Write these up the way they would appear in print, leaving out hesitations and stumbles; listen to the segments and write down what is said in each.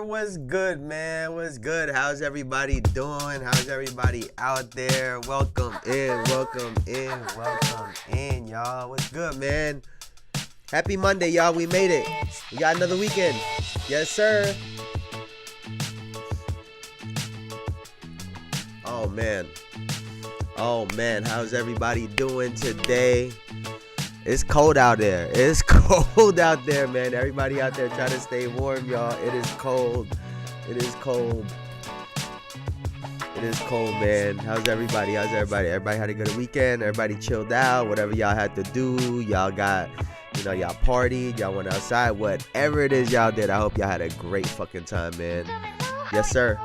What's good, man? What's good? How's everybody doing? How's everybody out there? Welcome in, y'all. What's good, man? Happy Monday, y'all. We made it. We got another weekend. Yes, sir. Oh, man. How's everybody doing today? It's cold out there. It's cold out there, man. Everybody out there try to stay warm, y'all. It is cold. It is cold, man. How's everybody? Everybody had a good weekend. Everybody chilled out. Whatever y'all had to do. Y'all got, y'all partied. Y'all went outside. Whatever it is y'all did, I hope y'all had a great fucking time, man. Yes, sir.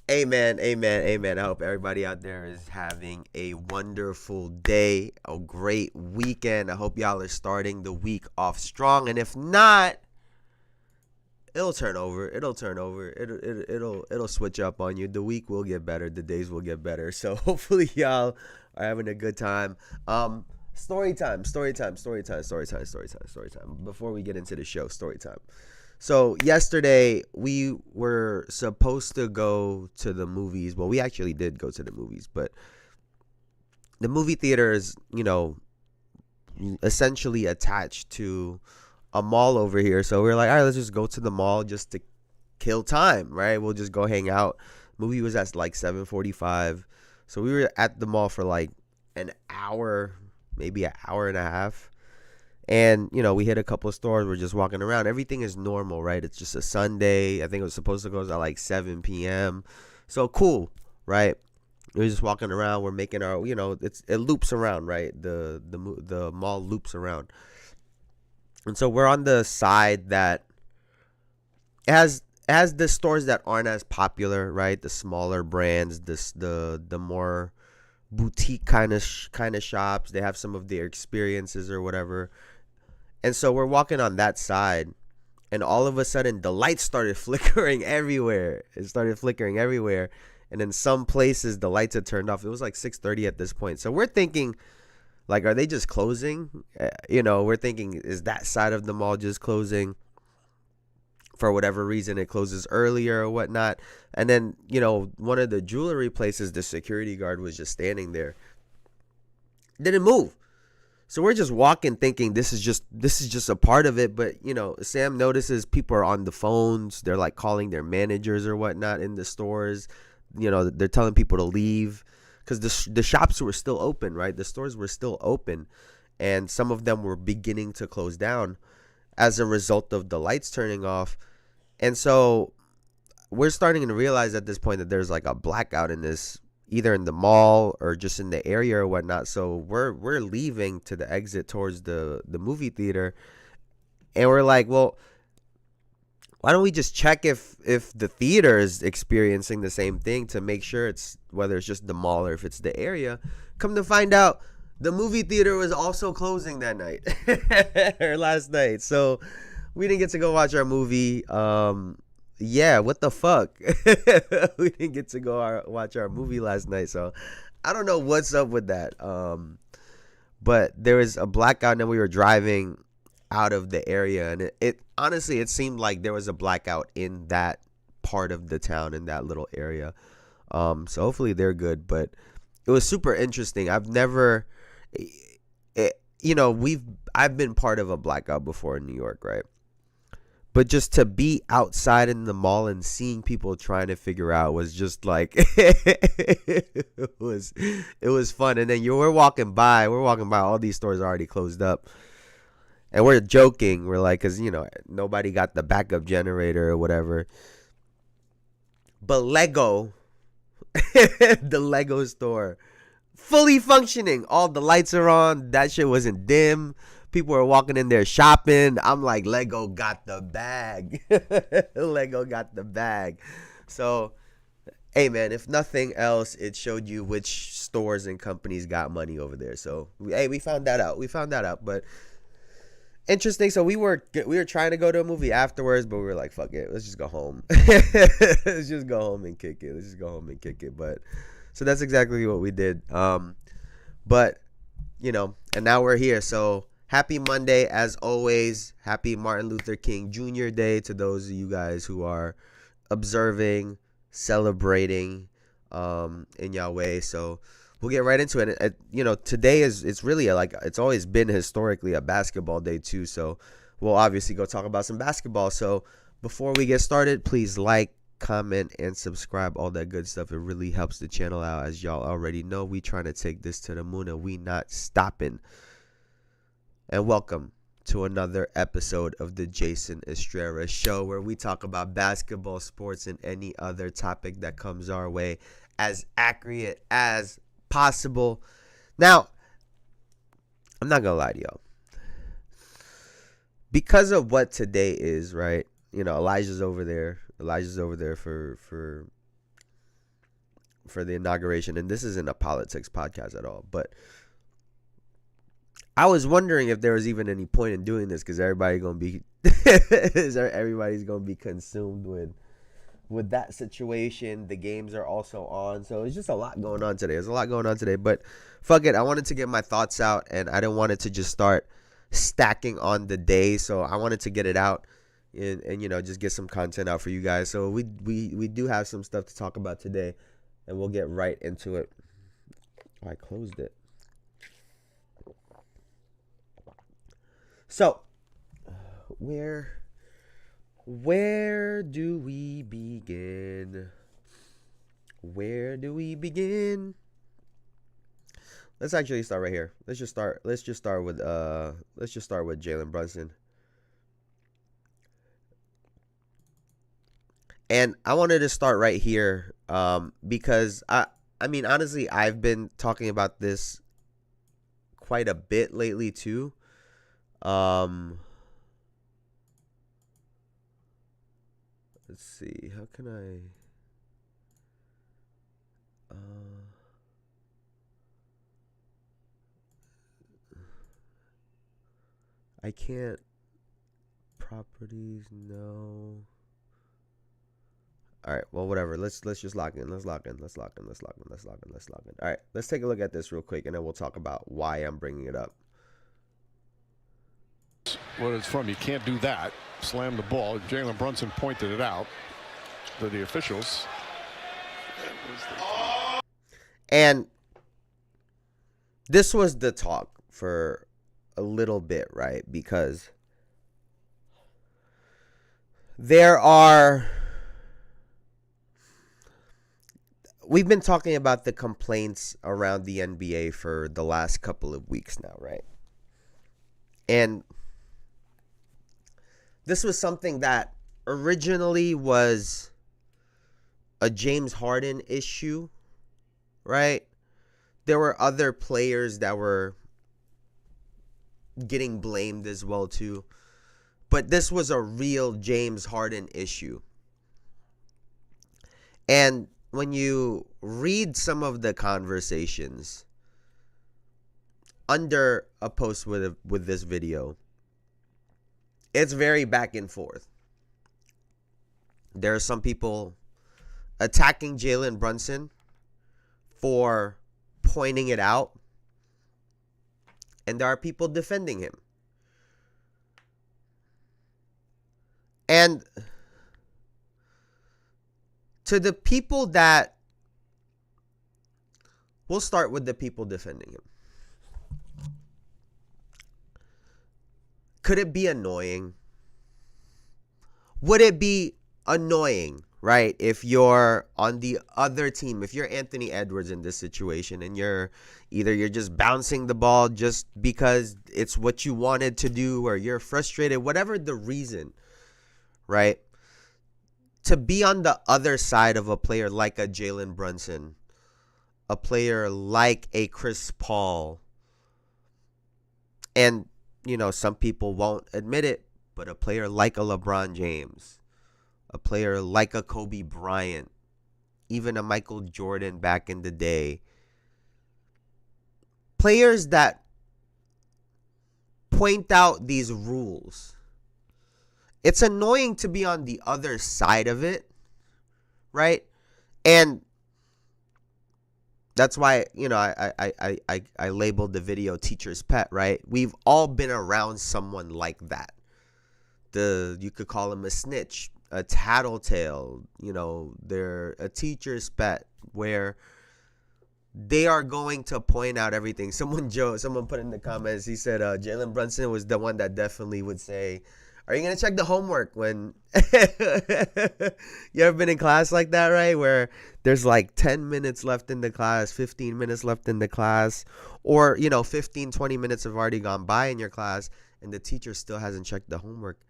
Amen. I hope everybody out there is having a wonderful day, a great weekend. I hope y'all are starting the week off strong. And if not, it'll turn over. It'll switch up on you. The week will get better. The days will get better. So hopefully y'all are having a good time. Story time. Before we get into the show, story time. So yesterday we were supposed to go to the movies. Well, we actually did go to the movies, but the movie theater is, essentially attached to a mall over here. So we were like, all right, let's just go to the mall just to kill time, right? We'll just go hang out. Movie was at like 7:45. So we were at the mall for like an hour, maybe an hour and a half. And, we hit a couple of stores. We're just walking around. Everything is normal, right? It's just a Sunday. I think it was supposed to go at like 7 p.m. So cool, right? We're just walking around. We're making our, it loops around, right? The mall loops around. And so we're on the side that has the stores that aren't as popular, right? The smaller brands, the more boutique kind of shops. They have some of their experiences or whatever. And so we're walking on that side, and all of a sudden the lights started flickering everywhere. And in some places the lights had turned off. It was like 6:30 at this point. So we're thinking, like, are they just closing? We're thinking, is that side of the mall just closing? For whatever reason, it closes earlier or whatnot. And then, one of the jewelry places, the security guard was just standing there. Didn't move. So we're just walking thinking this is just a part of it. But, Sam notices people are on the phones. They're like calling their managers or whatnot in the stores. They're telling people to leave because the shops were still open, right? The stores were still open. And some of them were beginning to close down as a result of the lights turning off. And so we're starting to realize at this point that there's like a blackout in this, either in the mall or just in the area or whatnot. So we're leaving to the exit towards the movie theater. And we're like, well, why don't we just check if the theater is experiencing the same thing to make sure it's whether it's just the mall or if it's the area. Come to find out, the movie theater was also closing that night or last night, so we didn't get to go watch our movie. Yeah, what the fuck? We didn't get to go watch our movie last night, so I don't know what's up with that. But there was a blackout, and then we were driving out of the area, and it honestly, it seemed like there was a blackout in that part of the town, in that little area. So hopefully they're good, but it was super interesting. I've never, I've been part of a blackout before in New York, right? But just to be outside in the mall and seeing people trying to figure out was just like it was fun. And then we're walking by all these stores are already closed up. And we're joking. We're like, because, nobody got the backup generator or whatever. But Lego, the Lego store, fully functioning. All the lights are on. That shit wasn't dim. People are walking in there shopping. I'm like, Lego got the bag. Lego got the bag. So, hey, man, if nothing else, it showed you which stores and companies got money over there. So, we found that out. But interesting. So we were trying to go to a movie afterwards, but we were like, fuck it, let's just go home. Let's just go home and kick it. But so that's exactly what we did. But and now we're here. So happy Monday, as always. Happy Martin Luther King Jr. Day to those of you guys who are observing, celebrating in Yahweh. So we'll get right into it. Today it's really it's always been historically a basketball day too. So we'll obviously go talk about some basketball. So before we get started, please like, comment, and subscribe, all that good stuff. It really helps the channel out. As y'all already know, we trying to take this to the moon and we not stopping. And welcome to another episode of the Jayson Estrera Show, where we talk about basketball, sports, and any other topic that comes our way as accurate as possible. Now, I'm not gonna lie to y'all. Because of what today is, right? Elijah's over there for the inauguration, and this isn't a politics podcast at all. But I was wondering if there was even any point in doing this, because everybody's gonna be consumed with that situation. The games are also on, so it's just a lot going on today. But fuck it, I wanted to get my thoughts out, and I didn't want it to just start stacking on the day. So I wanted to get it out and just get some content out for you guys. So we do have some stuff to talk about today, and we'll get right into it. I closed it. So where do we begin? Let's actually start right here. Let's just start with Jalen Brunson. And I wanted to start right here because I mean, honestly, I've been talking about this quite a bit lately too. Let's see. How can I can't. Properties, no. All right, well, whatever. Let's just lock in. Let's lock in. All right, let's take a look at this real quick, and then we'll talk about why I'm bringing it up. What it's from, you can't do that. Slam the ball. Jalen Brunson pointed it out to the officials. And this was the talk for a little bit, right? Because we've been talking about the complaints around the NBA for the last couple of weeks now, right? And this was something that originally was a James Harden issue, right? There were other players that were getting blamed as well too. But this was a real James Harden issue. And when you read some of the conversations under a post with this video, it's very back and forth. There are some people attacking Jalen Brunson for pointing it out, and there are people defending him. And to the people that, we'll start with the people defending him. Could it be annoying? Would it be annoying, right, if you're on the other team, if you're Anthony Edwards in this situation, and you're just bouncing the ball just because it's what you wanted to do, or you're frustrated, whatever the reason, right? To be on the other side of a player like a Jalen Brunson, a player like a Chris Paul, and, you know, some people won't admit it, but a player like a LeBron James, a player like a Kobe Bryant, even a Michael Jordan back in the day, players that point out these rules. It's annoying to be on the other side of it, right? And that's why, you know, I labeled the video teacher's pet, right? We've all been around someone like that. You could call him a snitch, a tattletale, you know, they're a teacher's pet, where they are going to point out everything. Someone put in the comments, he said Jalen Brunson was the one that definitely would say, are you going to check the homework when you ever been in class like that, right? Where there's like 10 minutes left in the class, 15 minutes left in the class, or, you know, 15, 20 minutes have already gone by in your class and the teacher still hasn't checked the homework.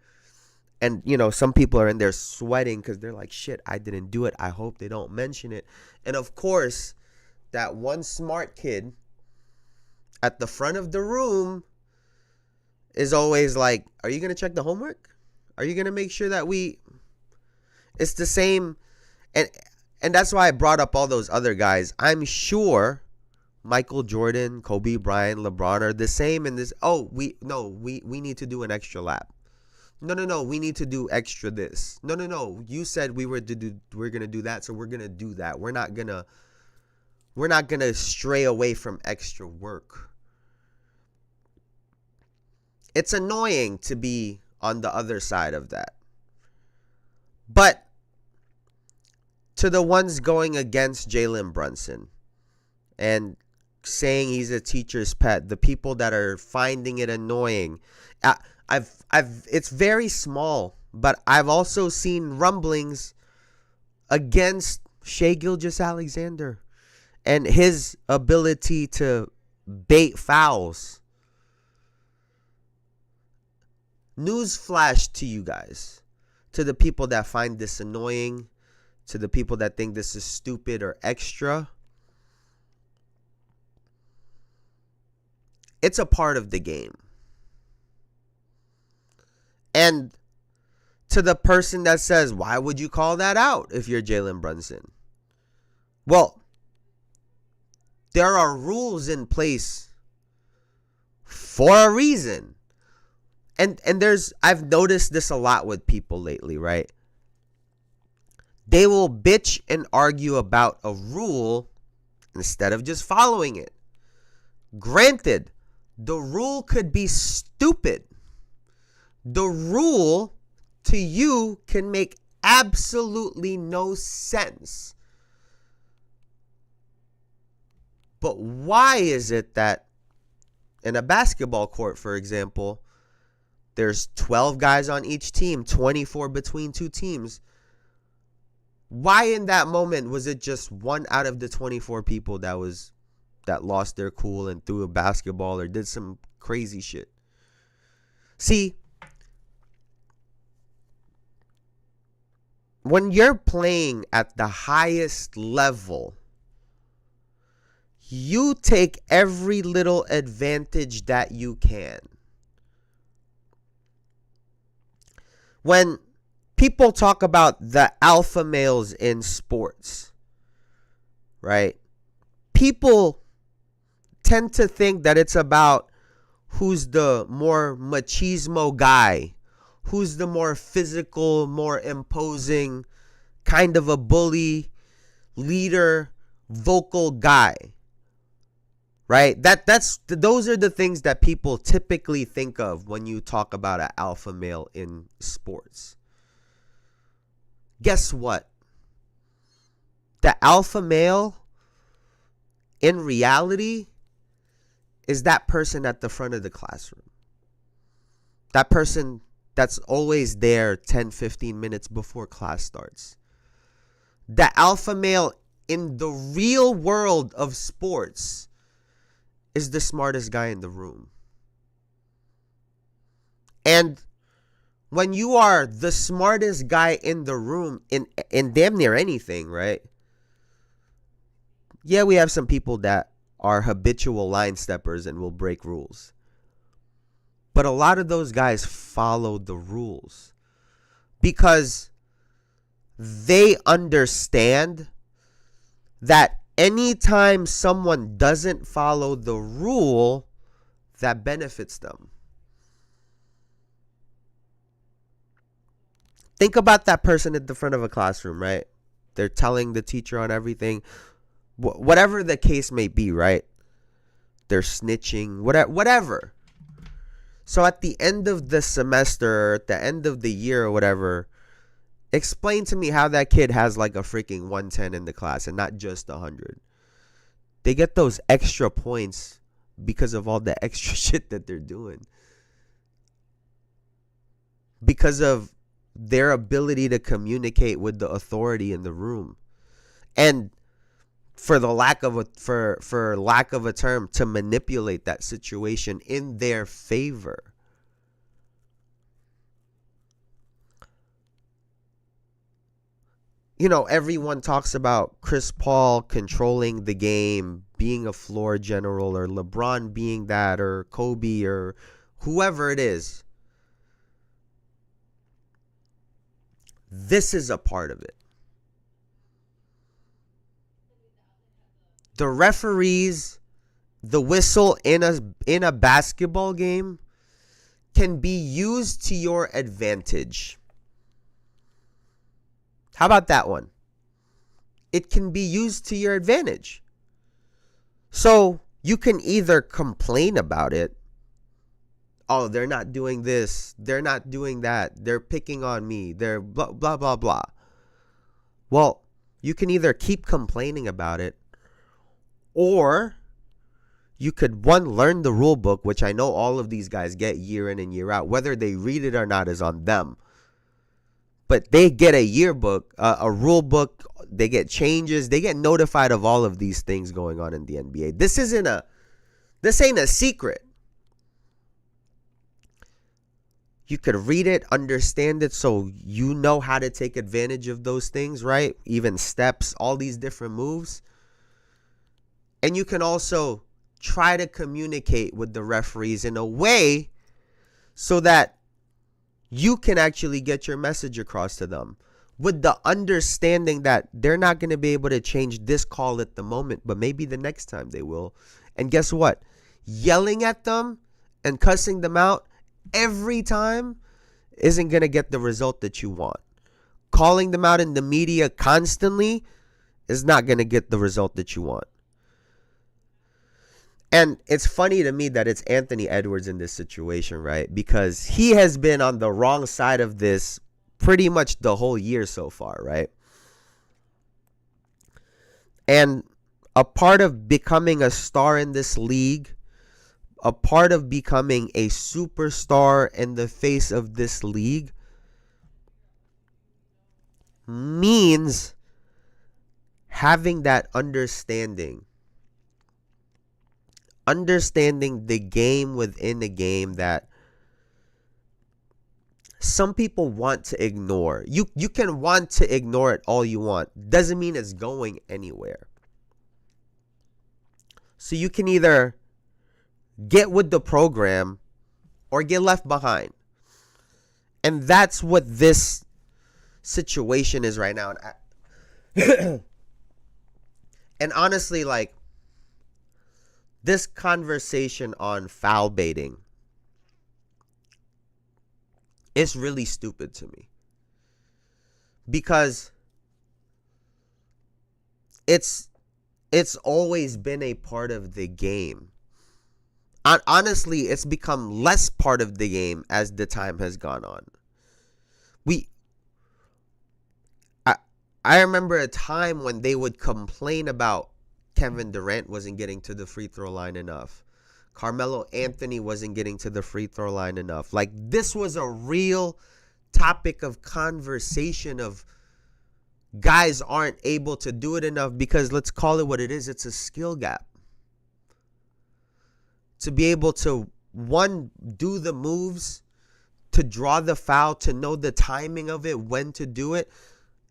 And, you know, some people are in there sweating because they're like, shit, I didn't do it. I hope they don't mention it. And of course, that one smart kid at the front of the room is always like, are you going to check the homework? Are you going to make sure that it's the same? And that's why I brought up all those other guys. I'm sure Michael Jordan, Kobe Bryant, LeBron are the same in this. Oh, we need to do an extra lap. No, we need to do extra this. No, you said we're going to do that, so we're going to do that. We're not going to stray away from extra work. It's annoying to be on the other side of that. But to the ones going against Jalen Brunson and saying he's a teacher's pet, the people that are finding it annoying, it's very small, but I've also seen rumblings against Shai Gilgeous-Alexander and his ability to bait fouls. Newsflash to you guys, to the people that find this annoying, to the people that think this is stupid or extra. It's a part of the game. And to the person that says, why would you call that out if you're Jalen Brunson? Well, there are rules in place for a reason. And I've noticed this a lot with people lately, right? They will bitch and argue about a rule instead of just following it. Granted, the rule could be stupid. The rule to you can make absolutely no sense. But why is it that in a basketball court, for example, there's 12 guys on each team, 24 between two teams? Why in that moment was it just one out of the 24 people that lost their cool and threw a basketball or did some crazy shit? See, when you're playing at the highest level, you take every little advantage that you can. When people talk about the alpha males in sports, right? People tend to think that it's about who's the more machismo guy, who's the more physical, more imposing, kind of a bully, leader, vocal guy. Right? Those are the things that people typically think of when you talk about an alpha male in sports. Guess what? The alpha male in reality is that person at the front of the classroom. That person that's always there 10, 15 minutes before class starts. The alpha male in the real world of sports is the smartest guy in the room. And when you are the smartest guy in the room in damn near anything, right? Yeah, we have some people that are habitual line steppers and will break rules. But a lot of those guys follow the rules because they understand that anytime someone doesn't follow the rule, that benefits them. Think about that person at the front of a classroom, right? They're telling the teacher on everything. Whatever the case may be, right? They're snitching, whatever. So at the end of the semester, at the end of the year or whatever, explain to me how that kid has like a freaking 110 in the class and not just 100. They get those extra points because of all the extra shit that they're doing. Because of their ability to communicate with the authority in the room. And for lack of a term, to manipulate that situation in their favor. You know, everyone talks about Chris Paul controlling the game, being a floor general, or LeBron being that, or Kobe, or whoever it is. This is a part of it. The referees, the whistle in a basketball game can be used to your advantage. How about that one? It can be used to your advantage. So you can either complain about it. Oh, they're not doing this. They're not doing that. They're picking on me. They're blah, blah, blah, blah. Well, you can either keep complaining about it, or you could, one, learn the rule book, which I know all of these guys get year in and year out. Whether they read it or not is on them. But they get a yearbook, a rule book. They get changes. They get notified of all of these things going on in the NBA. This ain't a secret. You could read it, understand it, so you know how to take advantage of those things, right? Even steps, all these different moves. And you can also try to communicate with the referees in a way so that you can actually get your message across to them with the understanding that they're not going to be able to change this call at the moment, but maybe the next time they will. And guess what? Yelling at them and cussing them out every time isn't going to get the result that you want. Calling them out in the media constantly is not going to get the result that you want. And it's funny to me that it's Anthony Edwards in this situation, right? Because he has been on the wrong side of this pretty much the whole year so far, right? And a part of becoming a star in this league, a part of becoming a superstar in the face of this league, means having that understanding the game within the game that some people want to ignore. You can want to ignore it all you want. Doesn't mean it's going anywhere. So you can either get with the program or get left behind. And that's what this situation is right now. And honestly, like, this conversation on foul baiting is really stupid to me. Because it's always been a part of the game. Honestly, it's become less part of the game as the time has gone on. I remember a time when they would complain about Kevin Durant wasn't getting to the free throw line enough. Carmelo Anthony wasn't getting to the free throw line enough. Like, this was a real topic of conversation of guys aren't able to do it enough because, let's call it what it is, it's a skill gap. To be able to, one, do the moves, to draw the foul, to know the timing of it, when to do it,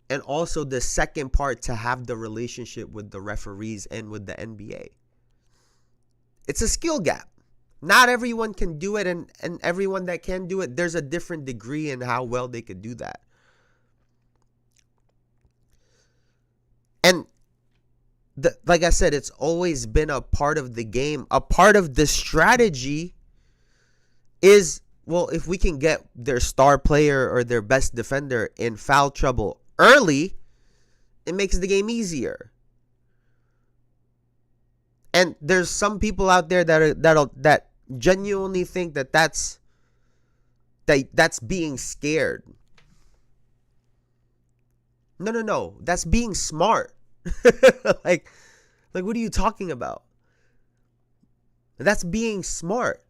and also the second part, to have the relationship with the referees and with the NBA. It's a skill gap. Not everyone can do it, and everyone that can do it, there's a different degree in how well they could do that. And like I said, it's always been a part of the game. A part of the strategy is, well, if we can get their star player or their best defender in foul trouble early, it makes the game easier. And there's some people out there that genuinely think that's being scared. No, that's being smart. like what are you talking about? That's being smart.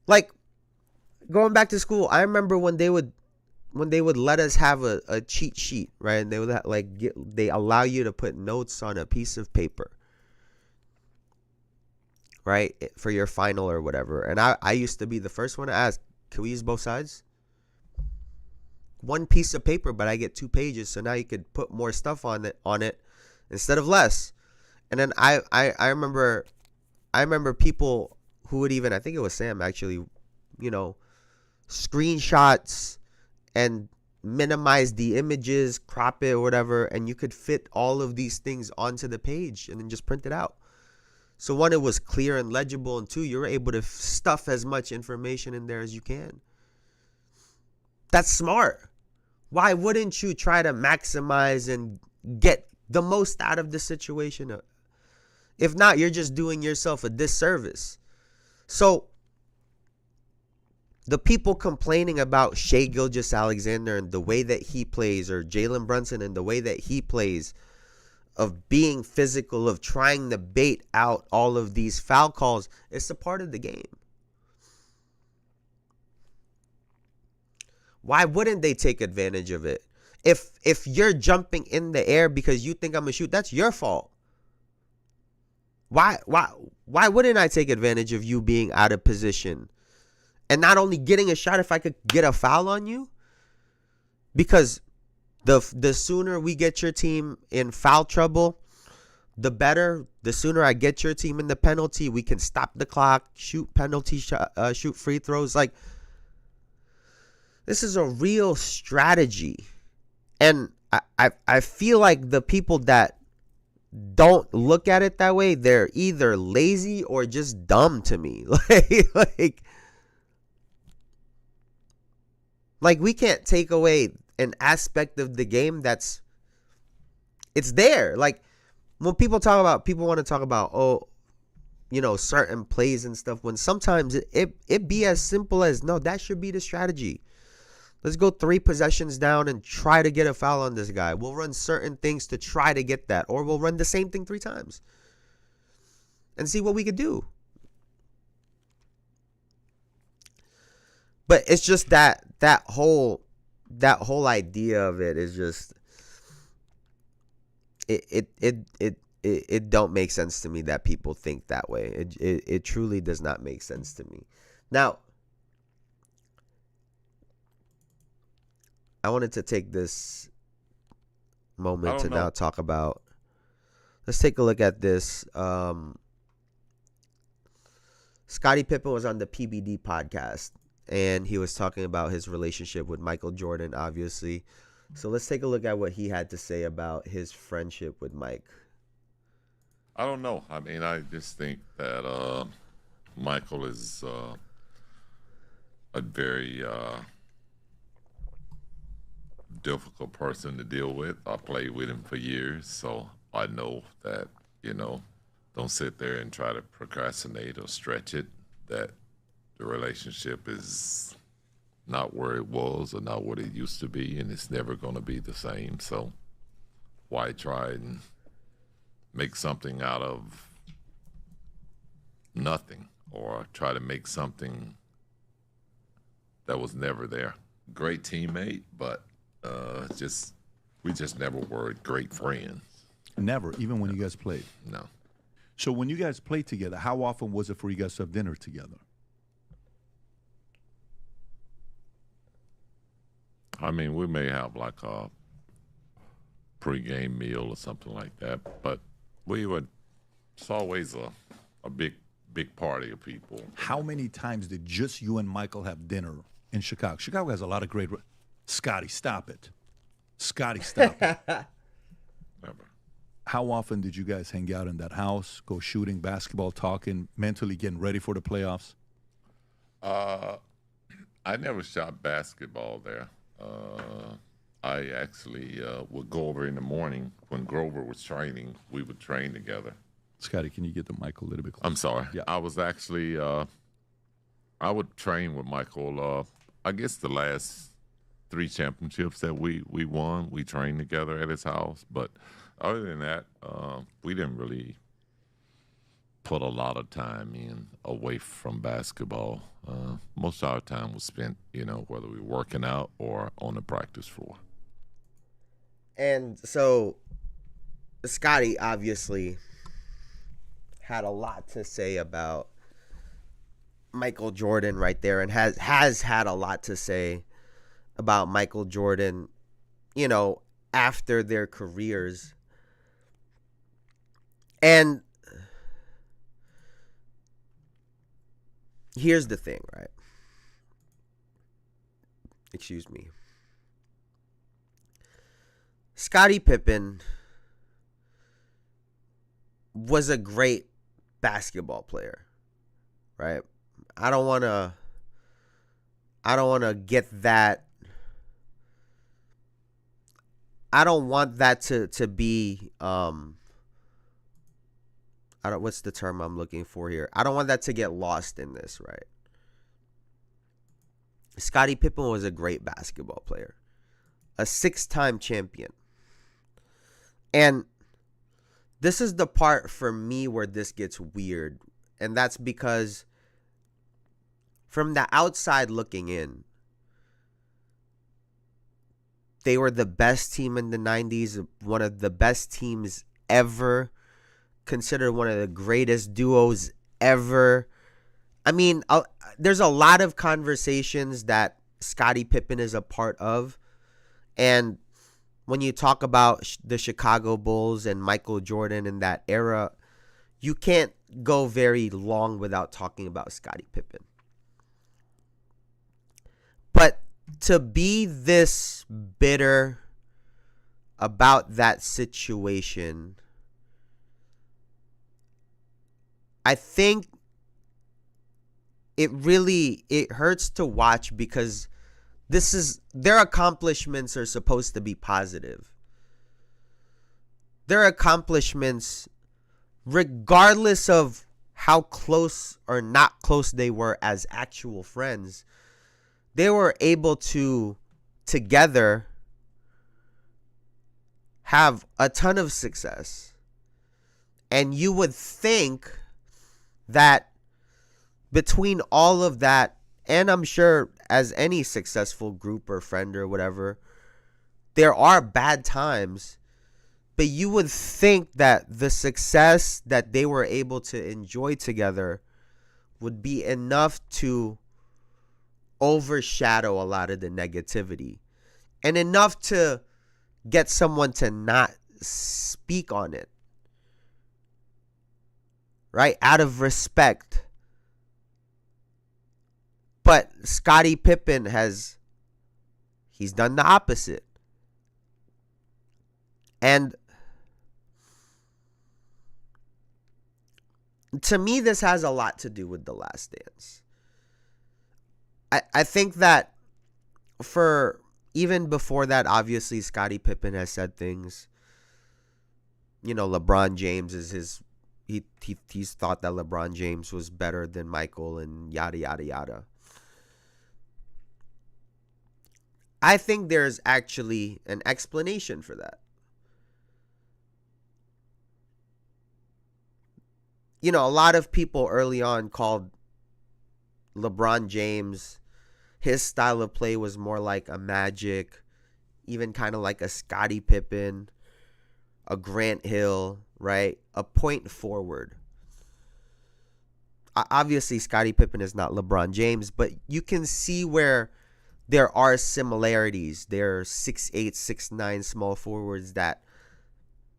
Like, going back to school, I remember when they would let us have a cheat sheet, right? And they would they allow you to put notes on a piece of paper, right, for your final or whatever. And I used to be the first one to ask, can we use both sides? One piece of paper, but I get 2 pages, so now you could put more stuff on it instead of less. And then I remember people who would even, I think it was Sam actually, screenshots and minimize the images, crop it or whatever, and you could fit all of these things onto the page and then just print it out. So one, it was clear and legible, and two, you're able to stuff as much information in there as you can. That's smart. Why wouldn't you try to maximize and get the most out of the situation? If not, you're just doing yourself a disservice. So the people complaining about Shai Gilgeous-Alexander and the way that he plays, or Jalen Brunson and the way that he plays, of being physical, of trying to bait out all of these foul calls, it's a part of the game. Why wouldn't they take advantage of it? If you're jumping in the air because you think I'm gonna shoot, that's your fault. Why wouldn't I take advantage of you being out of position? And not only getting a shot, if I could get a foul on you? Because the sooner we get your team in foul trouble, the better. The sooner I get your team in the penalty, we can stop the clock, shoot penalty shoot free throws. Like, this is a real strategy. And I feel like the people that don't look at it that way, they're either lazy or just dumb to me. Like we can't take away an aspect of the game it's there. Like, when people want to talk about, certain plays and stuff, when sometimes it be as simple as, no, that should be the strategy. Let's go 3 possessions down and try to get a foul on this guy. We'll run certain things to try to get that, or we'll run the same thing 3 times and see what we could do. But it's just that whole idea of it is just it don't make sense to me that people think that way. It truly does not make sense to me. Now, I wanted to take this moment to now talk about. Let's take a look at this. Scottie Pippen was on the PBD podcast, and he was talking about his relationship with Michael Jordan, obviously. So let's take a look at what he had to say about his friendship with Mike. I don't know. I mean, I just think that Michael is a very difficult person to deal with. I played with him for years, so I know that, don't sit there and try to procrastinate or stretch it, that the relationship is not where it was or not what it used to be, and it's never going to be the same. So why try and make something out of nothing, or try to make something that was never there? Great teammate, but we just never were great friends. Never, even when you guys played? No. So when you guys played together, how often was it for you guys to have dinner together? I mean, we may have like a pregame meal or something like that, but it's always a big party of people. How many times did just you and Michael have dinner in Chicago? Chicago has a lot of great... Scottie, stop it. Scottie, stop it. Never. How often did you guys hang out in that house, go shooting, basketball, talking, mentally getting ready for the playoffs? I never shot basketball there. I actually would go over in the morning when Grover was training. We would train together. Scottie, can you get the mic a little bit closer? I'm sorry. Yeah. I was actually, I would train with Michael. I guess the last 3 championships that we won, we trained together at his house. But other than that, we didn't really put a lot of time in away from basketball. Most of our time was spent, whether we were working out or on the practice floor. And so Scottie obviously had a lot to say about Michael Jordan right there, and has had a lot to say about Michael Jordan, after their careers. And here's the thing, right? Excuse me. Scottie Pippen was a great basketball player, right? I don't want to get that. I don't want that to be what's the term I'm looking for here? I don't want that to get lost in this, right? Scottie Pippen was a great basketball player, a 6-time champion. And this is the part for me where this gets weird. And that's because from the outside looking in, they were the best team in the 90s, one of the best teams ever, considered one of the greatest duos ever. I mean, there's a lot of conversations that Scottie Pippen is a part of. And when you talk about the Chicago Bulls and Michael Jordan in that era, you can't go very long without talking about Scottie Pippen. But to be this bitter about that situation, I think it hurts to watch, because their accomplishments are supposed to be positive. Their accomplishments, regardless of how close or not close they were as actual friends, they were able to together have a ton of success. And you would think that between all of that, and I'm sure as any successful group or friend or whatever, there are bad times, but you would think that the success that they were able to enjoy together would be enough to overshadow a lot of the negativity, and enough to get someone to not speak on it, right? Out of respect. But Scottie Pippen he's done the opposite. And to me, this has a lot to do with The Last Dance. I think that even before that, obviously, Scottie Pippen has said things. LeBron James is he's thought that LeBron James was better than Michael and yada, yada, yada. I think there's actually an explanation for that. A lot of people early on called LeBron James, his style of play was more like a Magic, even kind of like a Scottie Pippen, a Grant Hill, right? A point forward. Obviously, Scottie Pippen is not LeBron James, but you can see where there are similarities. There are 6'8", 6'9" small forwards that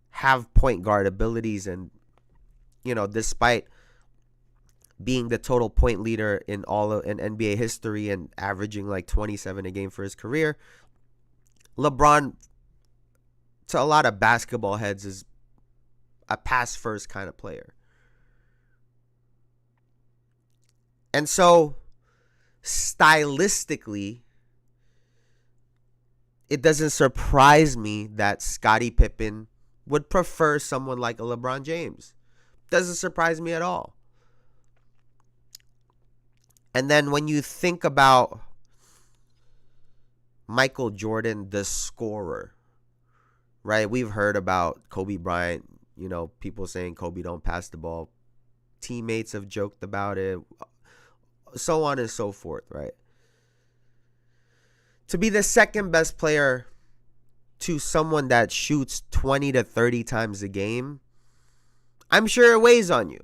have point guard abilities, and despite being the total point leader in NBA history and averaging like 27 a game for his career, LeBron, to a lot of basketball heads, is a pass first kind of player. And so stylistically, it doesn't surprise me that Scottie Pippen would prefer someone like a LeBron James. Doesn't surprise me at all. And then when you think about Michael Jordan, the scorer, right? We've heard about Kobe Bryant, people saying Kobe don't pass the ball. Teammates have joked about it, so on and so forth, right? To be the second best player to someone that shoots 20 to 30 times a game, I'm sure it weighs on you.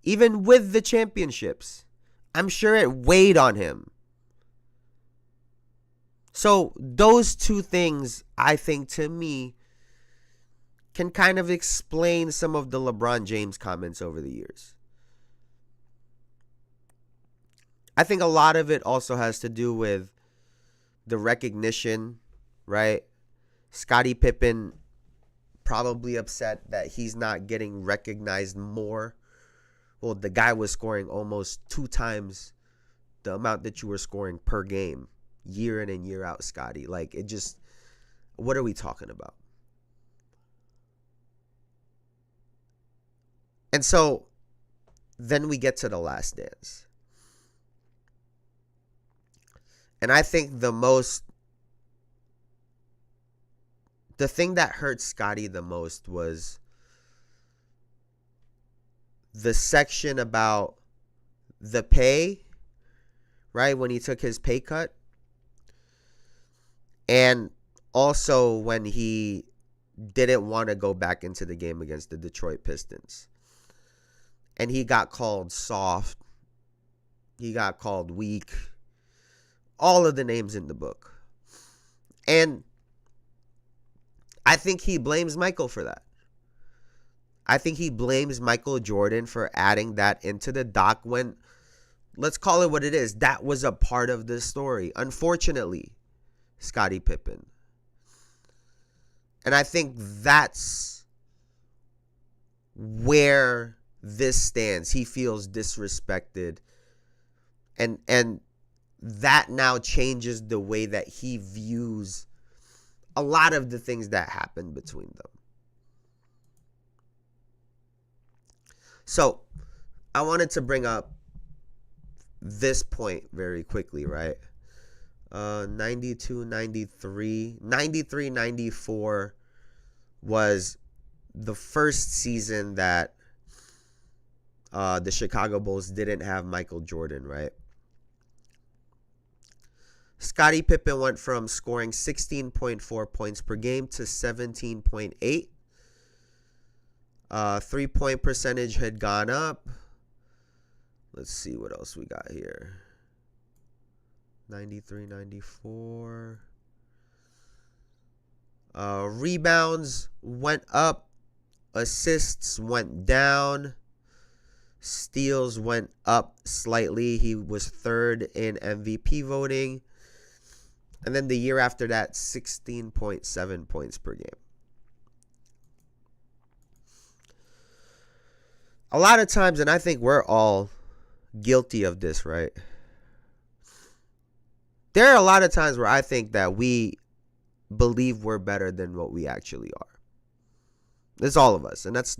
Even with the championships, I'm sure it weighed on him. So those two things, I think, to me, can kind of explain some of the LeBron James comments over the years. I think a lot of it also has to do with the recognition, right? Scottie Pippen probably upset that he's not getting recognized more. Well, the guy was scoring almost 2 times the amount that you were scoring per game, year in and year out, Scottie. Like, it just, what are we talking about? And so then we get to The Last Dance. And I think the thing that hurt Scottie the most was the section about the pay, right? When he took his pay cut. And also when he didn't want to go back into the game against the Detroit Pistons. And he got called soft. He got called weak. All of the names in the book. And I think he blames Michael for that. I think he blames Michael Jordan for adding that into the doc when, let's call it what it is, that was a part of the story. Unfortunately, Scottie Pippen. And I think that's where this stands. He feels disrespected. And that now changes the way that he views a lot of the things that happened between them. So I wanted to bring up this point very quickly, right? 92, 93, 93, 94 was the first season that the Chicago Bulls didn't have Michael Jordan, right? Scottie Pippen went from scoring 16.4 points per game to 17.8. 3-point percentage had gone up. Let's see what else we got here. 93, 94. Rebounds went up. Assists went down. Steals went up slightly. He was third in MVP voting. And then the year after that, 16.7 points per game. A lot of times, and I think we're all guilty of this, right? There are a lot of times where I think that we believe we're better than what we actually are. It's all of us, and it's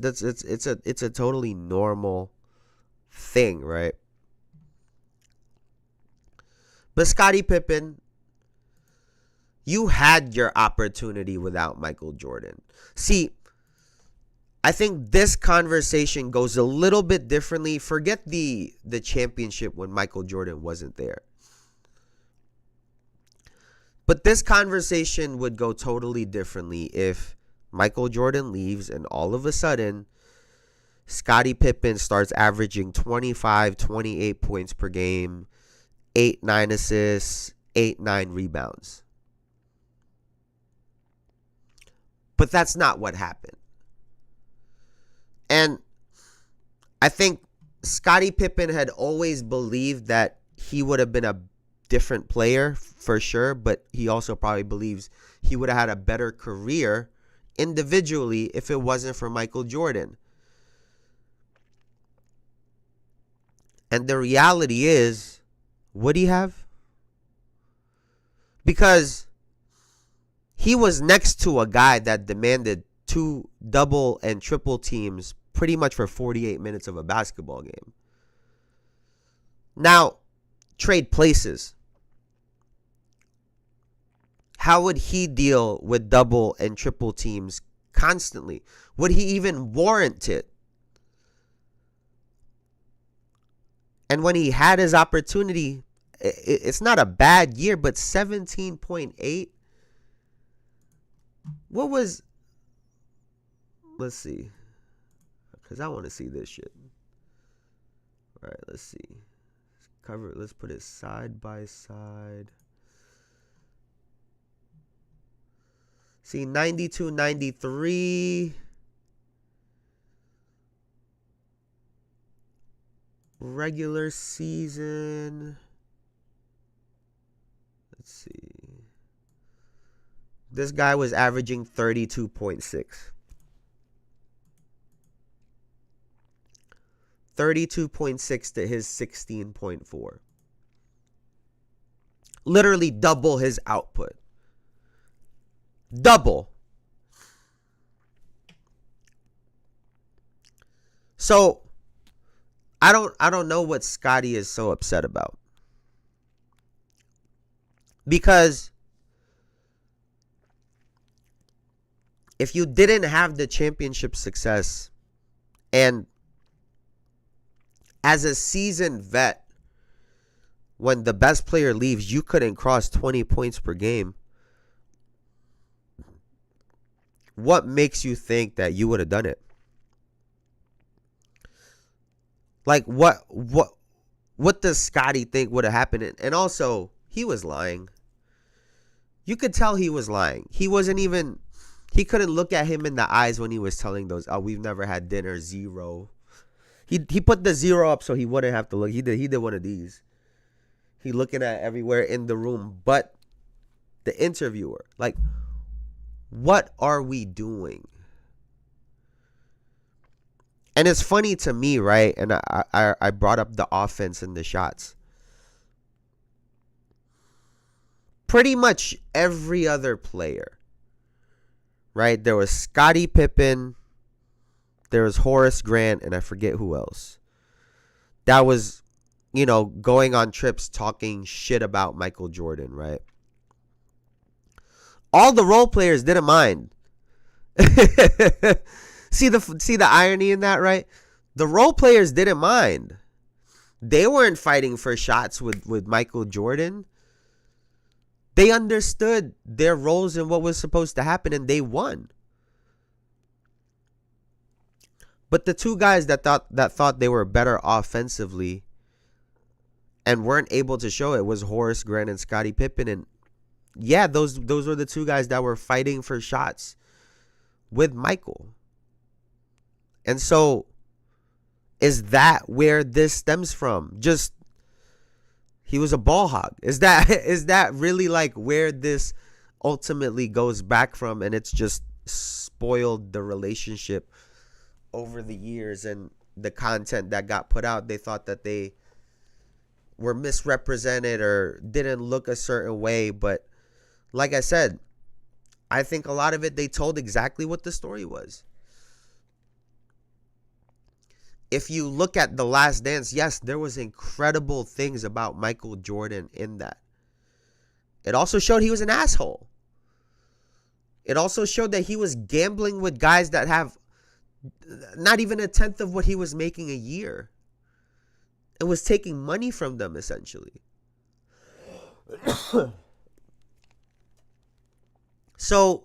a totally normal thing, right? But Scottie Pippen, you had your opportunity without Michael Jordan. See, I think this conversation goes a little bit differently. Forget the championship when Michael Jordan wasn't there. But this conversation would go totally differently if Michael Jordan leaves and all of a sudden Scottie Pippen starts averaging 25, 28 points per game, 8, 9 assists, 8, 9 rebounds. But that's not what happened. And I think Scottie Pippen had always believed that he would have been a different player for sure, but he also probably believes he would have had a better career individually if it wasn't for Michael Jordan. And the reality is, would he have? Because he was next to a guy that demanded 2 double and triple teams pretty much for 48 minutes of a basketball game. Now, trade places. How would he deal with double and triple teams constantly? Would he even warrant it? And when he had his opportunity, it's not a bad year, but 17.8. What was... Let's see. Because I want to see this shit. All right, let's see. Let's put it side by side. See, 92, 93. Regular season. Let's see. This guy was averaging 32.6. 32.6 to his 16.4. Literally double his output. Double. So I don't know what Scottie is so upset about. Because if you didn't have the championship success, and as a seasoned vet, when the best player leaves, you couldn't cross 20 points per game, what makes you think that you would have done it? Like, what does Scottie think would have happened? And also, he was lying. You could tell he was lying. He couldn't look at him in the eyes when he was telling those, oh, we've never had dinner, 0. He put the 0 up so he wouldn't have to look. He did one of these. He looking at everywhere in the room but the interviewer. Like, what are we doing? And it's funny to me, right? And I brought up the offense and the shots. Pretty much every other player, right? There was Scottie Pippen, there was Horace Grant, and I forget who else. That was, going on trips talking shit about Michael Jordan, right? All the role players didn't mind. See the irony in that, right? The role players didn't mind. They weren't fighting for shots with Michael Jordan. They understood their roles and what was supposed to happen, and they won. But the two guys that thought they were better offensively and weren't able to show it was Horace Grant and Scottie Pippen. And yeah, those were the two guys that were fighting for shots with Michael. And so Is that where this stems from? Just he was a ball hog. Is that really like where this ultimately goes back from, and it's just spoiled the relationship over the years and the content that got put out? They thought that they were misrepresented or didn't look a certain way, but like I said, I think a lot of it they told exactly what the story was. If you look at The Last Dance, yes, there was incredible things about Michael Jordan in that. It also showed he was an asshole. It also showed that he was gambling with guys that have not even a tenth of what he was making a year. It was taking money from them, essentially. So,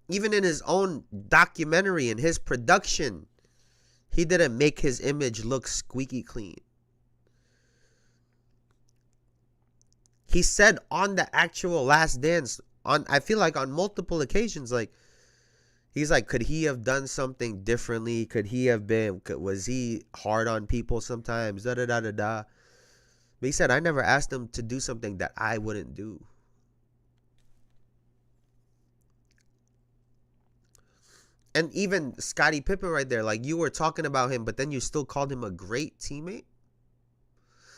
even in his own documentary and his production, he didn't make his image look squeaky clean. He said on the actual Last Dance, I feel like on multiple occasions, like, he's like, could he have done something differently? Was he hard on people sometimes? Da da da da da. But he said, I never asked him to do something that I wouldn't do. And even Scottie Pippen right there, like, you were talking about him, but then you still called him a great teammate.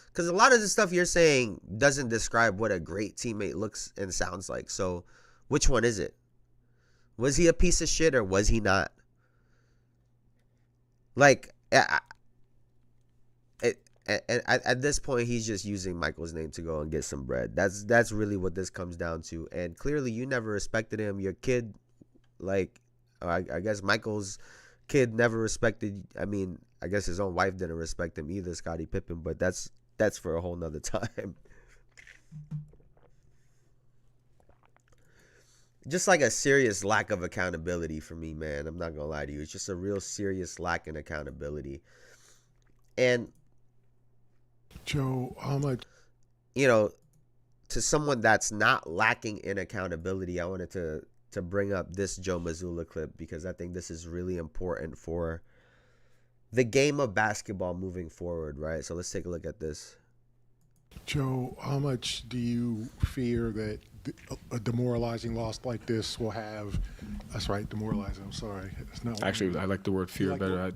Because a lot of the stuff you're saying doesn't describe what a great teammate looks and sounds like. So which one is it? Was he a piece of shit or was he not? Like, at this point, he's just using Michael's name to go and get some bread. That's really what this comes down to. And clearly you never respected him. Your kid, like, I guess Michael's kid never respected. I mean, I guess his own wife didn't respect him either, Scottie Pippen. But that's for a whole nother time. Just like a serious lack of accountability for me, man. I'm not gonna lie to you. It's just a real serious lack in accountability. And Joe, how much? To someone that's not lacking in accountability, I wanted to bring up this Joe Mazzulla clip because I think this is really important for the game of basketball moving forward, right? So let's take a look at this. Joe, how much do you fear that a demoralizing loss like this will have? That's right, demoralizing. I'm sorry. It's not. Actually, I like the word fear better. I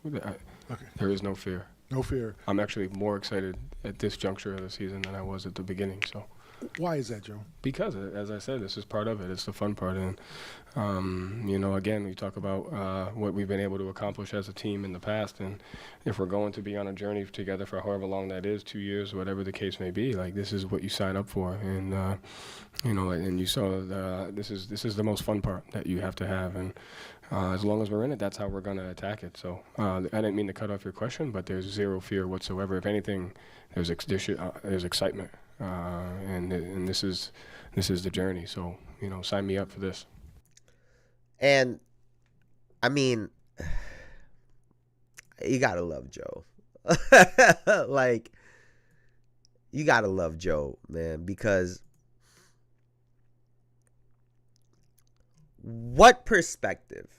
Okay. There is no fear. No fear. I'm actually more excited at this juncture of the season than I was at the beginning. So, why is that, Joe? Because, as I said, this is part of it. It's the fun part. And, again, we talk about what we've been able to accomplish as a team in the past. And if we're going to be on a journey together for however long that is, 2 years, whatever the case may be, like, this is what you sign up for. And, and you saw this is the most fun part that you have to have. And as long as we're in it, that's how we're going to attack it. So I didn't mean to cut off your question, but there's zero fear whatsoever. If anything, there's excitement. And this is the journey. So, sign me up for this. And I mean, you gotta love Joe. Like, you gotta love Joe, man, because what perspective?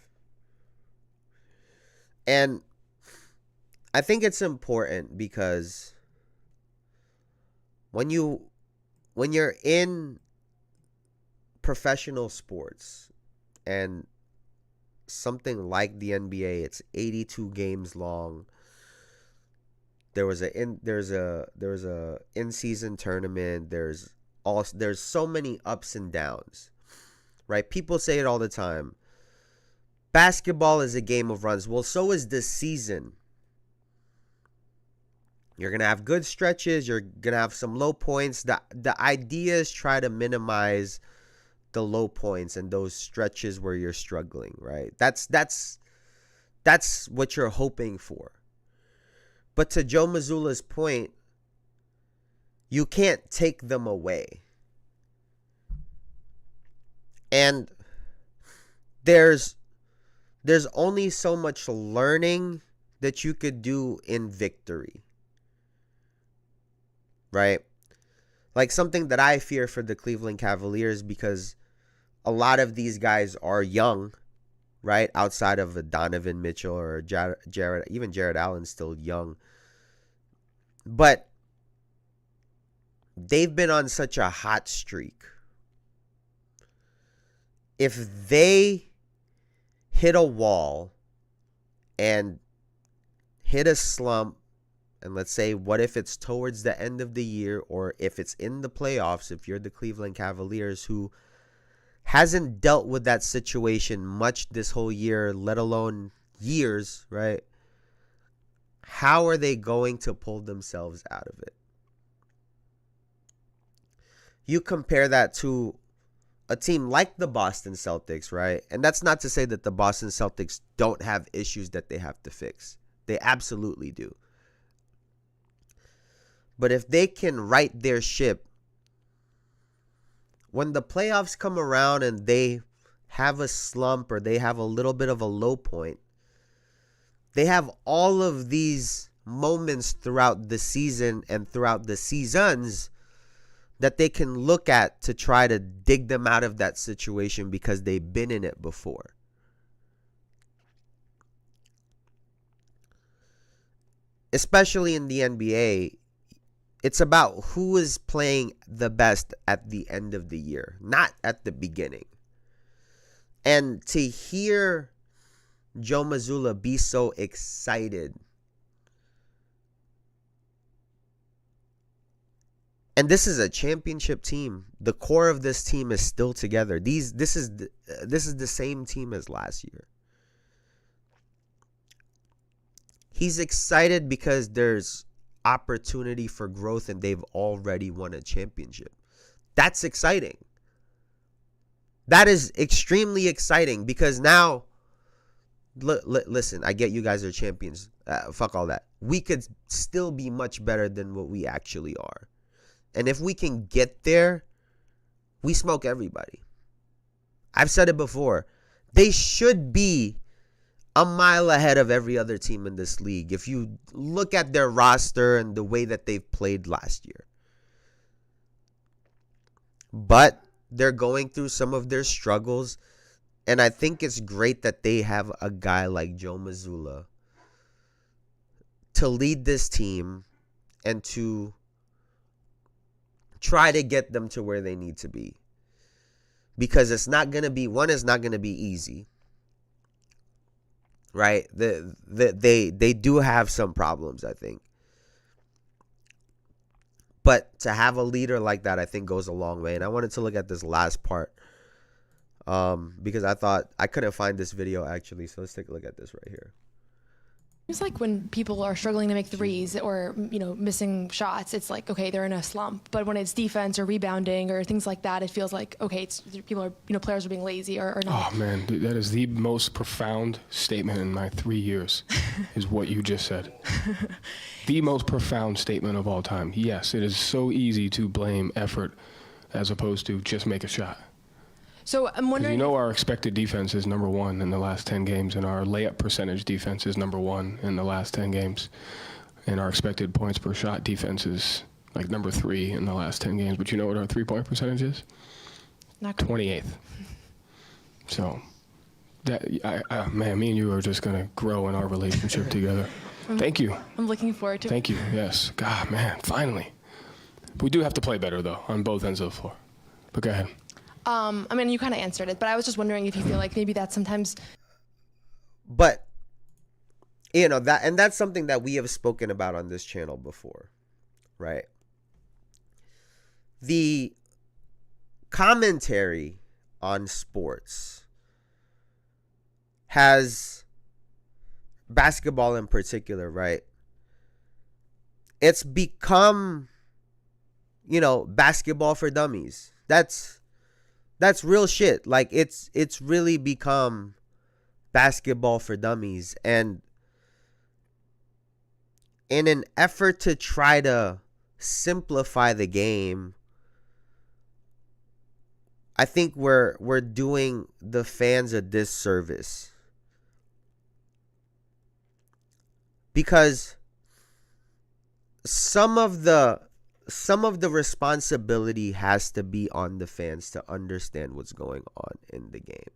And I think it's important because when you're in professional sports and something like the NBA, it's 82 games long. There's a in-season tournament. There's so many ups and downs, right? People say it all the time. Basketball is a game of runs. Well, so is this season. You're going to have good stretches. You're going to have some low points. The idea is try to minimize the low points and those stretches where you're struggling, right? That's what you're hoping for. But to Joe Mazzulla's point, you can't take them away. And there's only so much learning that you could do in victory. Right? Like, something that I fear for the Cleveland Cavaliers, because a lot of these guys are young, right? Outside of a Donovan Mitchell or Jared, even Jared Allen's still young. But they've been on such a hot streak. If they hit a wall and hit a slump, and let's say, what if it's towards the end of the year, or if it's in the playoffs, if you're the Cleveland Cavaliers, who hasn't dealt with that situation much this whole year, let alone years, right? How are they going to pull themselves out of it? You compare that to a team like the Boston Celtics, right? And that's not to say that the Boston Celtics don't have issues that they have to fix. They absolutely do. But if they can right their ship, when the playoffs come around and they have a slump or they have a little bit of a low point, they have all of these moments throughout the season and throughout the seasons that they can look at to try to dig them out of that situation because they've been in it before. Especially in the NBA, it's about who is playing the best at the end of the year, not at the beginning. And to hear Joe Mazzulla be so excited, and this is a championship team. The core of this team is still together. This is the same team as last year. He's excited because there's opportunity for growth and they've already won a championship. That's exciting. That is extremely exciting because now, listen, I get you guys are champions. Fuck all that. We could still be much better than what we actually are. And if we can get there, we smoke everybody. I've said it before. They should be a mile ahead of every other team in this league if you look at their roster and the way that they've played last year. But they're going through some of their struggles, and I think it's great that they have a guy like Joe Mazzulla to lead this team and to try to get them to where they need to be. Because it's not going to be, one is not going to be easy. Right? They do have some problems, I think. But to have a leader like that, I think goes a long way. And I wanted to look at this last part because I thought I couldn't find this video actually. So let's take a look at this right here. It's like when people are struggling to make threes or, missing shots, it's like, okay, they're in a slump. But when it's defense or rebounding or things like that, it feels like, okay, it's people are, players are being lazy or not. Oh, man, dude, that is the most profound statement in my 3 years is what you just said. The most profound statement of all time. Yes, it is so easy to blame effort as opposed to just make a shot. So I'm wondering. Our expected defense is number 1 in the last 10 games, and our layup percentage defense is number 1 in the last 10 games, and our expected points per shot defense is like number 3 in the last 10 games. But you know what our 3-point percentage is? Not 28th. So, that man, me and you are just gonna grow in our relationship together. Thank you. I'm looking forward to it. Thank you. Yes. God, man, finally. We do have to play better though on both ends of the floor. But go ahead. You kind of answered it, but I was just wondering if you feel like maybe that sometimes. But, that's something that we have spoken about on this channel before, right? The commentary on sports has basketball in particular, right? It's become, basketball for dummies. That's real shit. Like it's really become basketball for dummies. And in an effort to try to simplify the game, I think we're doing the fans a disservice. Because some of the responsibility has to be on the fans to understand what's going on in the game.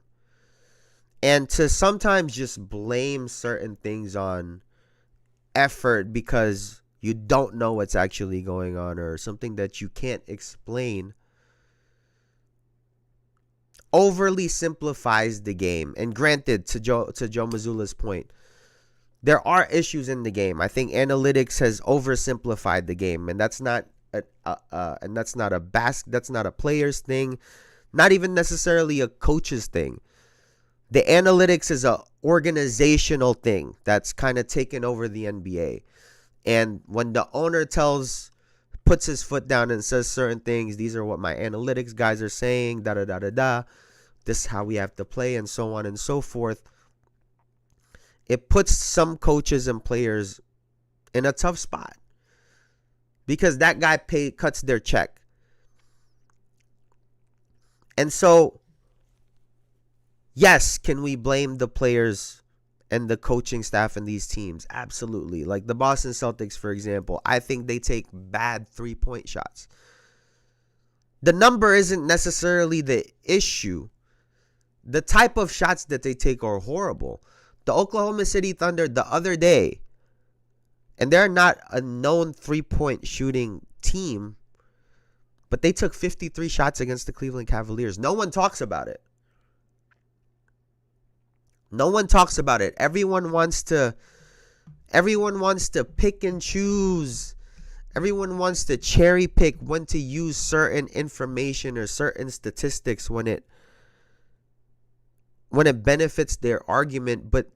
And to sometimes just blame certain things on effort because you don't know what's actually going on or something that you can't explain overly simplifies the game. And granted, to Joe Mazzulla's point, there are issues in the game. I think analytics has oversimplified the game, and that's not that's not a player's thing, not even necessarily a coach's thing. The analytics is a organizational thing that's kind of taken over the NBA. And when the owner puts his foot down and says certain things, these are what my analytics guys are saying, da da da da da, this is how we have to play, and so on and so forth, it puts some coaches and players in a tough spot because that guy cuts their check. And so, yes, can we blame the players and the coaching staff in these teams? Absolutely. Like the Boston Celtics, for example, I think they take bad 3-point shots. The number isn't necessarily the issue. The type of shots that they take are horrible. The Oklahoma City Thunder the other day, and they're not a known 3-point shooting team, but they took 53 shots against the Cleveland Cavaliers. No one talks about it. No one talks about it. Everyone wants to pick and choose. Everyone wants to cherry pick when to use certain information or certain statistics when it benefits their argument, but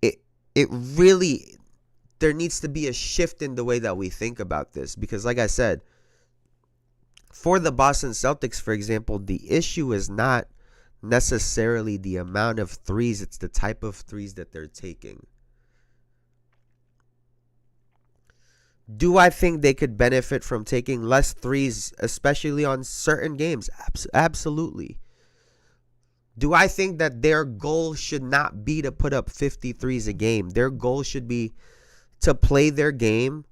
it really, there needs to be a shift in the way that we think about this, because like I said, for the Boston Celtics, for example, the issue is not necessarily the amount of threes, it's the type of threes that they're taking. Do I think they could benefit from taking less threes, especially on certain games? Absolutely. Do I think that their goal should not be to put up 50 threes a game? Their goal should be to play their game,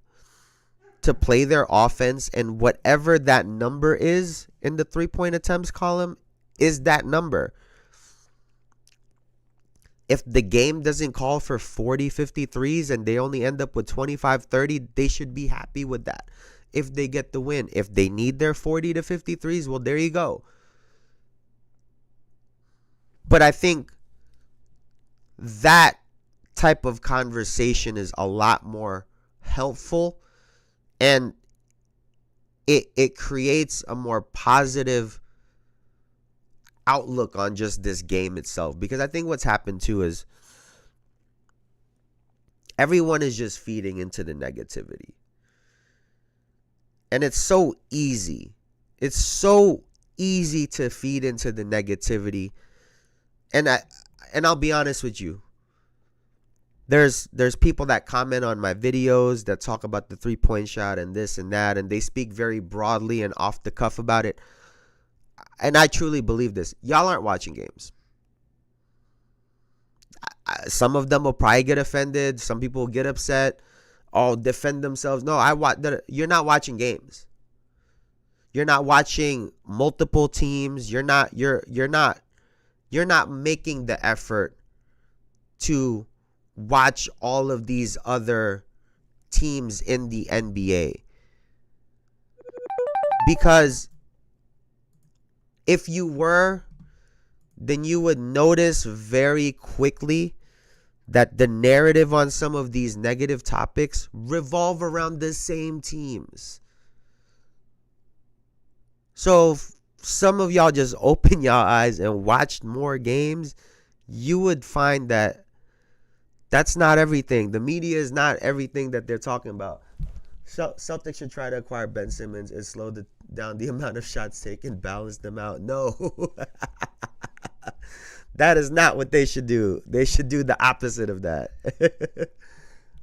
to play their offense, and whatever that number is in the 3-point attempts column is that number. If the game doesn't call for 40, 50 threes and they only end up with 25, 30, they should be happy with that if they get the win. If they need their 40 to 50 threes, well, there you go. But I think that type of conversation is a lot more helpful, and it creates a more positive outlook on just this game itself. Because I think what's happened too is everyone is just feeding into the negativity. And it's so easy. It's so easy to feed into the negativity. And I'll be honest with you. There's people that comment on my videos that talk about the 3-point shot and this and that, and they speak very broadly and off the cuff about it. And I truly believe this. Y'all aren't watching games. Some of them will probably get offended. Some people will get upset. Or defend themselves. No, you're not watching games. You're not watching multiple teams. You're not making the effort to watch all of these other teams in the NBA. Because if you were, then you would notice very quickly that the narrative on some of these negative topics revolve around the same teams. So if some of y'all just open y'all eyes and watched more games, you would find that that's not everything. The media is not everything that they're talking about. Celtics should try to acquire Ben Simmons and slow down the amount of shots taken, balance them out. No. That is not what they should do. They should do the opposite of that.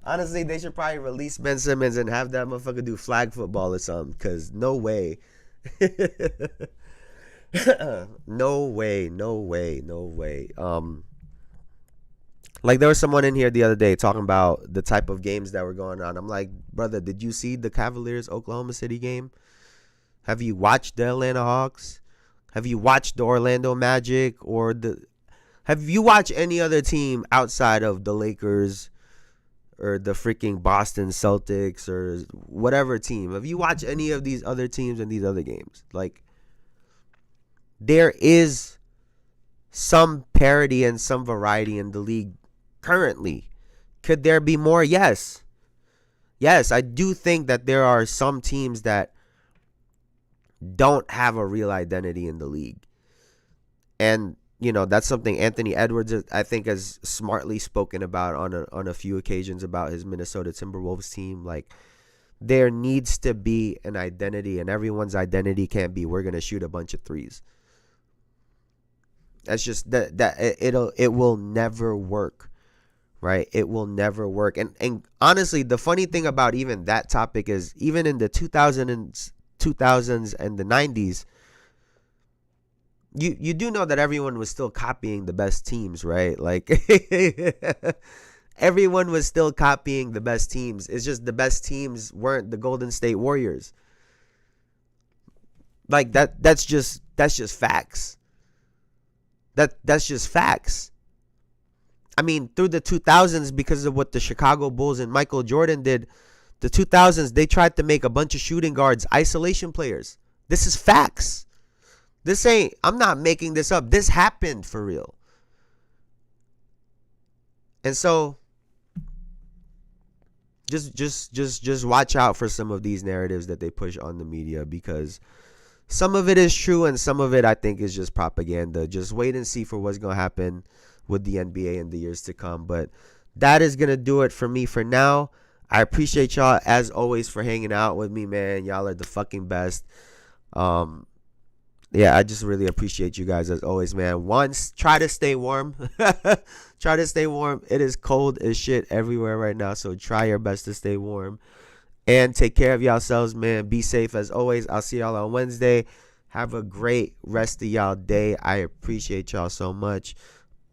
Honestly, they should probably release Ben Simmons and have that motherfucker do flag football or something, because no way. No way. Like there was someone in here the other day talking about the type of games that were going on. I'm like, brother, did you see the Cavaliers Oklahoma City game? Have you watched the Atlanta Hawks? Have you watched the Orlando Magic or the Have you watched any other team outside of the Lakers or the freaking Boston Celtics or whatever team? Have you watched any of these other teams in these other games? Like, there is some parity and some variety in the league currently. Could there be more? Yes. Yes, I do think that there are some teams that don't have a real identity in the league. And, you know, that's something Anthony Edwards, I think, has smartly spoken about on a few occasions about his Minnesota Timberwolves team. Like, there needs to be an identity, and everyone's identity can't be, we're going to shoot a bunch of threes. That's just it will never work, right? It will never work. And honestly, the funny thing about even that topic is, even in the 2000s and the 90s, you do know that everyone was still copying the best teams, right? Like, everyone was still copying the best teams. It's just the best teams weren't the Golden State Warriors. Like, that's just facts. That's just facts. I mean, through the 2000s, because of what the Chicago Bulls and Michael Jordan did, the 2000s, they tried to make a bunch of shooting guards isolation players. This is facts. I'm not making this up. This happened for real. And so just watch out for some of these narratives that they push on the media, because some of it is true and some of it, I think, is just propaganda. Just wait and see for what's going to happen with the NBA in the years to come. But that is going to do it for me for now. I appreciate y'all, as always, for hanging out with me, man. Y'all are the fucking best. Yeah, I just really appreciate you guys, as always, man. Try to stay warm. Try to stay warm. It is cold as shit everywhere right now, so try your best to stay warm. And take care of yourselves, man. Be safe as always. I'll see y'all on Wednesday. Have a great rest of y'all day. I appreciate y'all so much.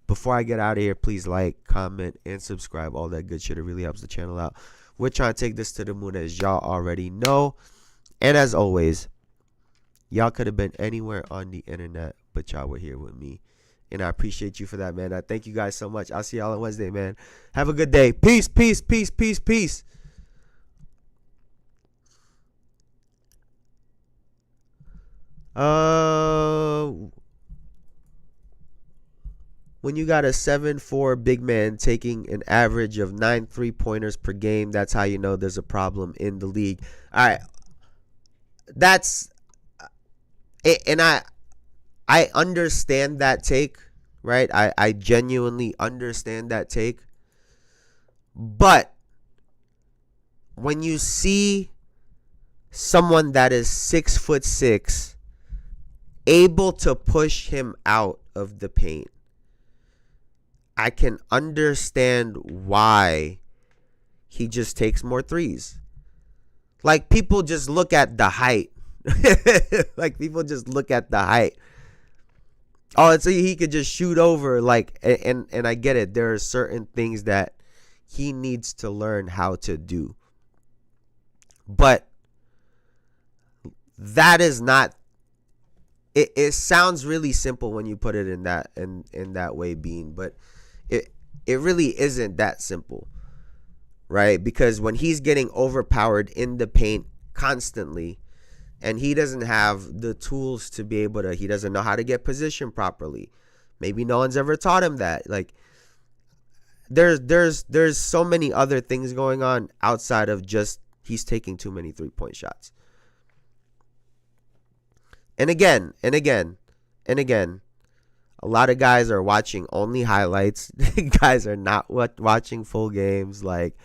Before I get out of here, please like, comment, and subscribe. All that good shit. It really helps the channel out. We're trying to take this to the moon, as y'all already know. And as always, y'all could have been anywhere on the internet, but y'all were here with me. And I appreciate you for that, man. I thank you guys so much. I'll see y'all on Wednesday, man. Have a good day. Peace, peace, peace, peace, peace. When you got a 7'4" big man taking an average of 9 3-pointers per game, that's how you know there's a problem in the league. All right. That's it, and I understand that take, right? I genuinely understand that take. But when you see someone that is 6'6" able to push him out of the paint, I can understand why he just takes more threes. Like, people just look at the height. Like, people just look at the height. Oh, so he could just shoot over. Like, and I get it. There are certain things that he needs to learn how to do. But that is not. It sounds really simple when you put it in that way, Bean, but it really isn't that simple, right? Because when he's getting overpowered in the paint constantly, and he doesn't have the tools to be able to, he doesn't know how to get positioned properly. Maybe no one's ever taught him that. Like, there's so many other things going on outside of just he's taking too many 3-point shots. And again, a lot of guys are watching only highlights. Guys are not watching full games. Like,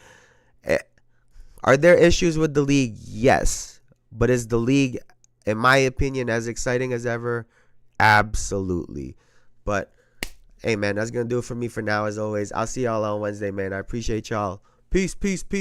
are there issues with the league? Yes. But is the league, in my opinion, as exciting as ever? Absolutely. But, hey, man, that's going to do it for me for now, as always. I'll see y'all on Wednesday, man. I appreciate y'all. Peace, peace, peace.